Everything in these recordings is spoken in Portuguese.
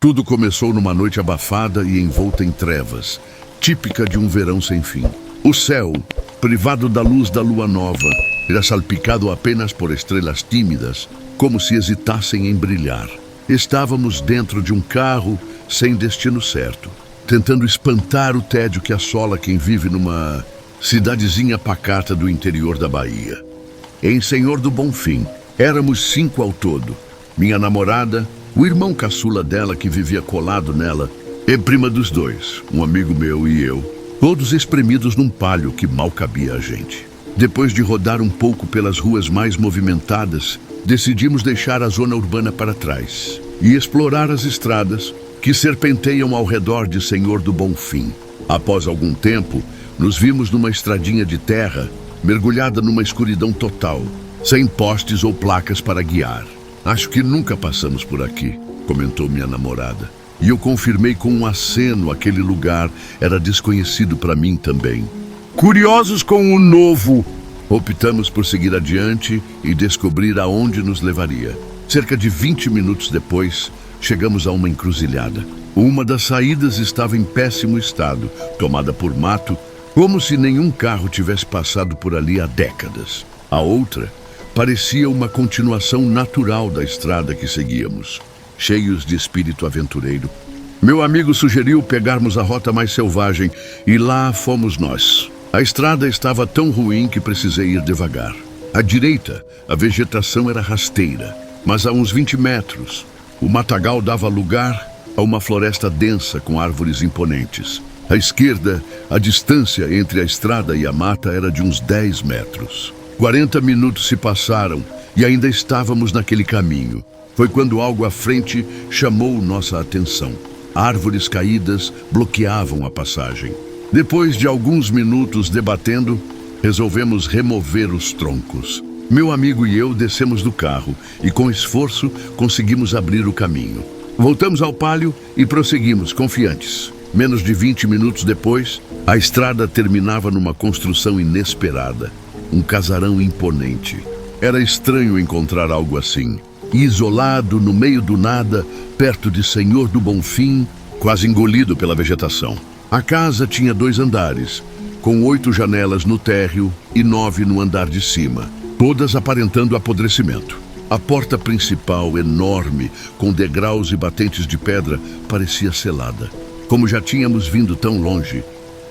Tudo começou numa noite abafada e envolta em trevas, típica de um verão sem fim. O céu, privado da luz da lua nova, era salpicado apenas por estrelas tímidas, como se hesitassem em brilhar. Estávamos dentro de um carro sem destino certo, tentando espantar o tédio que assola quem vive numa cidadezinha pacata do interior da Bahia. Em Senhor do Bonfim, éramos 5 ao todo. Minha namorada, o irmão caçula dela que vivia colado nela, e prima dos dois, um amigo meu e eu, todos espremidos num palio que mal cabia a gente. Depois de rodar um pouco pelas ruas mais movimentadas, decidimos deixar a zona urbana para trás e explorar as estradas que serpenteiam ao redor de Senhor do Bonfim. Após algum tempo, nos vimos numa estradinha de terra, mergulhada numa escuridão total, sem postes ou placas para guiar. Acho que nunca passamos por aqui, comentou minha namorada. E eu confirmei com um aceno aquele lugar era desconhecido para mim também. Curiosos com o novo, optamos por seguir adiante e descobrir aonde nos levaria. Cerca de 20 minutos depois, chegamos a uma encruzilhada. Uma das saídas estava em péssimo estado, tomada por mato, como se nenhum carro tivesse passado por ali há décadas. A outra parecia uma continuação natural da estrada que seguíamos, cheios de espírito aventureiro. Meu amigo sugeriu pegarmos a rota mais selvagem e lá fomos nós. A estrada estava tão ruim que precisei ir devagar. À direita, a vegetação era rasteira, mas a uns 20 metros, o matagal dava lugar a uma floresta densa com árvores imponentes. À esquerda, a distância entre a estrada e a mata era de uns 10 metros. 40 minutos se passaram e ainda estávamos naquele caminho. Foi quando algo à frente chamou nossa atenção. Árvores caídas bloqueavam a passagem. Depois de alguns minutos debatendo, resolvemos remover os troncos. Meu amigo e eu descemos do carro e, com esforço, conseguimos abrir o caminho. Voltamos ao palio e prosseguimos, confiantes. Menos de 20 minutos depois, a estrada terminava numa construção inesperada. Um casarão imponente. Era estranho encontrar algo assim. Isolado, no meio do nada, perto de Senhor do Bonfim, quase engolido pela vegetação. A casa tinha 2 andares, com 8 janelas no térreo e 9 no andar de cima, todas aparentando apodrecimento. A porta principal, enorme, com degraus e batentes de pedra, parecia selada. Como já tínhamos vindo tão longe,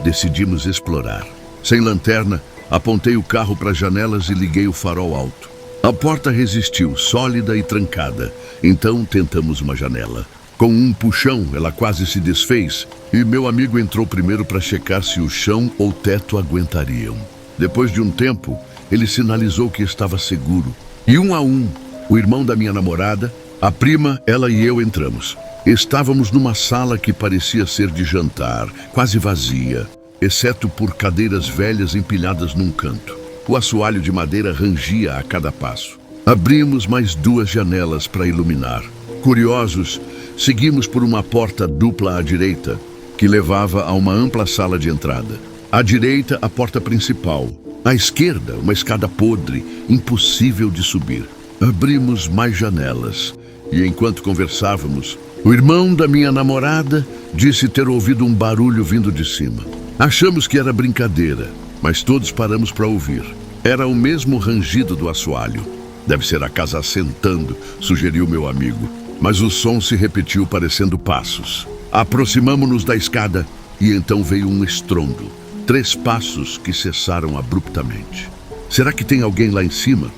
decidimos explorar. Sem lanterna, apontei o carro para as janelas e liguei o farol alto. A porta resistiu, sólida e trancada, então tentamos uma janela. Com um puxão, ela quase se desfez e meu amigo entrou primeiro para checar se o chão ou teto aguentariam. Depois de um tempo, ele sinalizou que estava seguro. E um a um, o irmão da minha namorada, a prima, ela e eu entramos. Estávamos numa sala que parecia ser de jantar, quase vazia, exceto por cadeiras velhas empilhadas num canto. O assoalho de madeira rangia a cada passo. Abrimos mais 2 janelas para iluminar. Curiosos, seguimos por uma porta dupla à direita, que levava a uma ampla sala de entrada. À direita, a porta principal. À esquerda, uma escada podre, impossível de subir. Abrimos mais janelas, e enquanto conversávamos, o irmão da minha namorada disse ter ouvido um barulho vindo de cima. Achamos que era brincadeira, mas todos paramos para ouvir. Era o mesmo rangido do assoalho. Deve ser a casa assentando, sugeriu meu amigo. Mas o som se repetiu parecendo passos. Aproximamo-nos da escada e então veio um estrondo. 3 passos que cessaram abruptamente. Será que tem alguém lá em cima?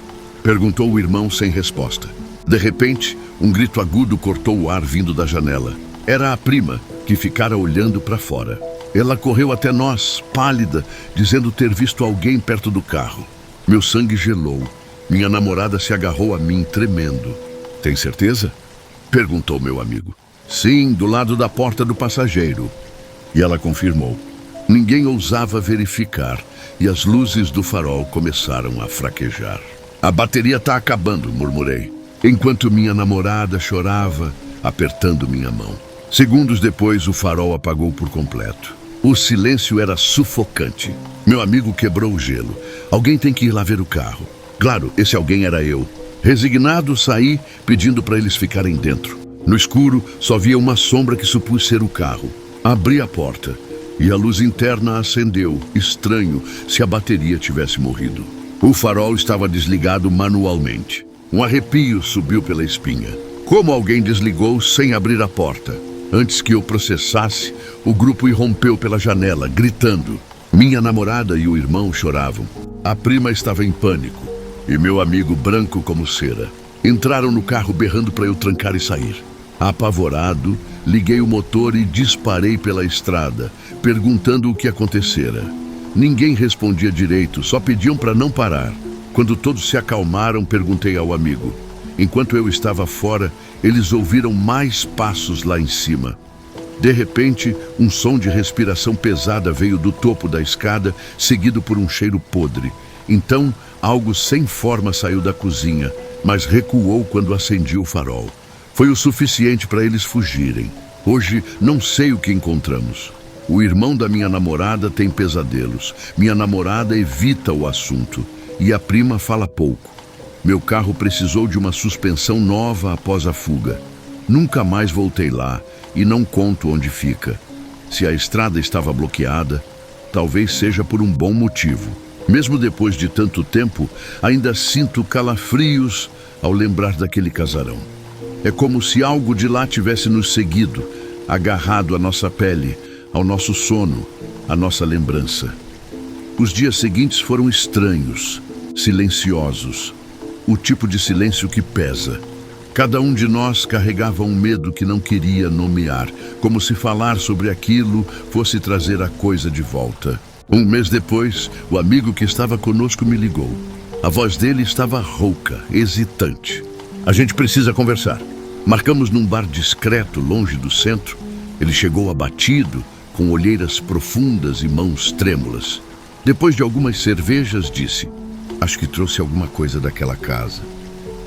Perguntou o irmão sem resposta. De repente, um grito agudo cortou o ar vindo da janela. Era a prima, que ficara olhando para fora. Ela correu até nós, pálida, dizendo ter visto alguém perto do carro. Meu sangue gelou. Minha namorada se agarrou a mim, tremendo. Tem certeza? Perguntou meu amigo. Sim, do lado da porta do passageiro. E ela confirmou. Ninguém ousava verificar e as luzes do farol começaram a fraquejar. A bateria está acabando, murmurei, enquanto minha namorada chorava, apertando minha mão. Segundos depois, o farol apagou por completo. O silêncio era sufocante. Meu amigo quebrou o gelo. Alguém tem que ir lá ver o carro. Claro, esse alguém era eu. Resignado, saí, pedindo para eles ficarem dentro. No escuro, só via uma sombra que supus ser o carro. Abri a porta e a luz interna acendeu, estranho, se a bateria tivesse morrido. O farol estava desligado manualmente. Um arrepio subiu pela espinha. Como alguém desligou sem abrir a porta? Antes que eu processasse, o grupo irrompeu pela janela, gritando. Minha namorada e o irmão choravam. A prima estava em pânico e meu amigo branco como cera. Entraram no carro berrando para eu trancar e sair. Apavorado, liguei o motor e disparei pela estrada, perguntando o que acontecera. Ninguém respondia direito, só pediam para não parar. Quando todos se acalmaram, perguntei ao amigo. Enquanto eu estava fora, eles ouviram mais passos lá em cima. De repente, um som de respiração pesada veio do topo da escada, seguido por um cheiro podre. Então, algo sem forma saiu da cozinha, mas recuou quando acendi o farol. Foi o suficiente para eles fugirem. Hoje, não sei o que encontramos. O irmão da minha namorada tem pesadelos. Minha namorada evita o assunto. E a prima fala pouco. Meu carro precisou de uma suspensão nova após a fuga. Nunca mais voltei lá e não conto onde fica. Se a estrada estava bloqueada, talvez seja por um bom motivo. Mesmo depois de tanto tempo, ainda sinto calafrios ao lembrar daquele casarão. É como se algo de lá tivesse nos seguido, agarrado à nossa pele, ao nosso sono, à nossa lembrança. Os dias seguintes foram estranhos, silenciosos. O tipo de silêncio que pesa. Cada um de nós carregava um medo que não queria nomear, como se falar sobre aquilo fosse trazer a coisa de volta. Um mês depois, o amigo que estava conosco me ligou. A voz dele estava rouca, hesitante. A gente precisa conversar. Marcamos num bar discreto, longe do centro. Ele chegou abatido, com olheiras profundas e mãos trêmulas. Depois de algumas cervejas, disse: acho que trouxe alguma coisa daquela casa.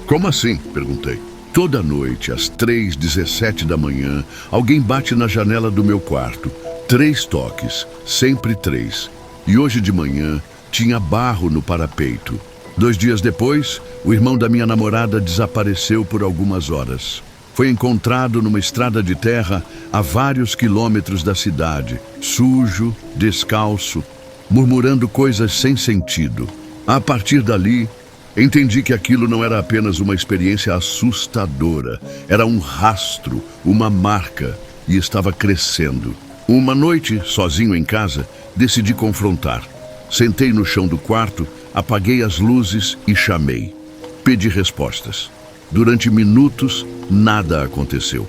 Como assim? Perguntei. Toda noite, às 3h17 da manhã, alguém bate na janela do meu quarto. 3 toques, sempre 3. E hoje de manhã, tinha barro no parapeito. 2 dias depois, o irmão da minha namorada desapareceu por algumas horas. Foi encontrado numa estrada de terra a vários quilômetros da cidade, sujo, descalço, murmurando coisas sem sentido. A partir dali, entendi que aquilo não era apenas uma experiência assustadora. Era um rastro, uma marca, e estava crescendo. Uma noite, sozinho em casa, decidi confrontar. Sentei no chão do quarto, apaguei as luzes e chamei. Pedi respostas. Durante minutos, nada aconteceu.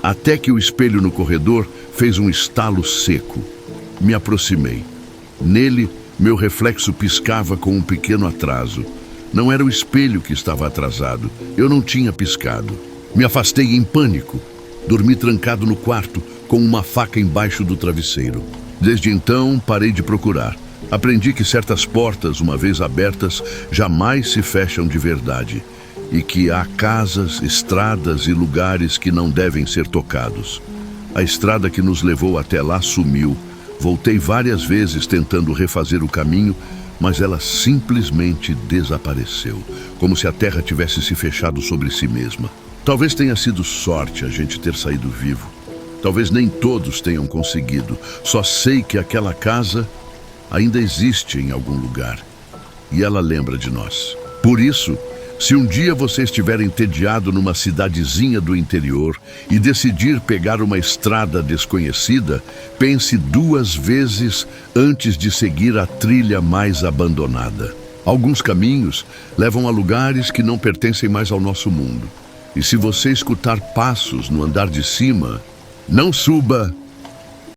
Até que o espelho no corredor fez um estalo seco. Me aproximei. Nele, meu reflexo piscava com um pequeno atraso. Não era o espelho que estava atrasado. Eu não tinha piscado. Me afastei em pânico. Dormi trancado no quarto, com uma faca embaixo do travesseiro. Desde então, parei de procurar. Aprendi que certas portas, uma vez abertas, jamais se fecham de verdade. E que há casas, estradas e lugares que não devem ser tocados. A estrada que nos levou até lá sumiu. Voltei várias vezes tentando refazer o caminho, mas ela simplesmente desapareceu, como se a terra tivesse se fechado sobre si mesma. Talvez tenha sido sorte a gente ter saído vivo. Talvez nem todos tenham conseguido. Só sei que aquela casa ainda existe em algum lugar. E ela lembra de nós. Por isso, se um dia você estiver entediado numa cidadezinha do interior e decidir pegar uma estrada desconhecida, pense 2 vezes antes de seguir a trilha mais abandonada. Alguns caminhos levam a lugares que não pertencem mais ao nosso mundo. E se você escutar passos no andar de cima, não suba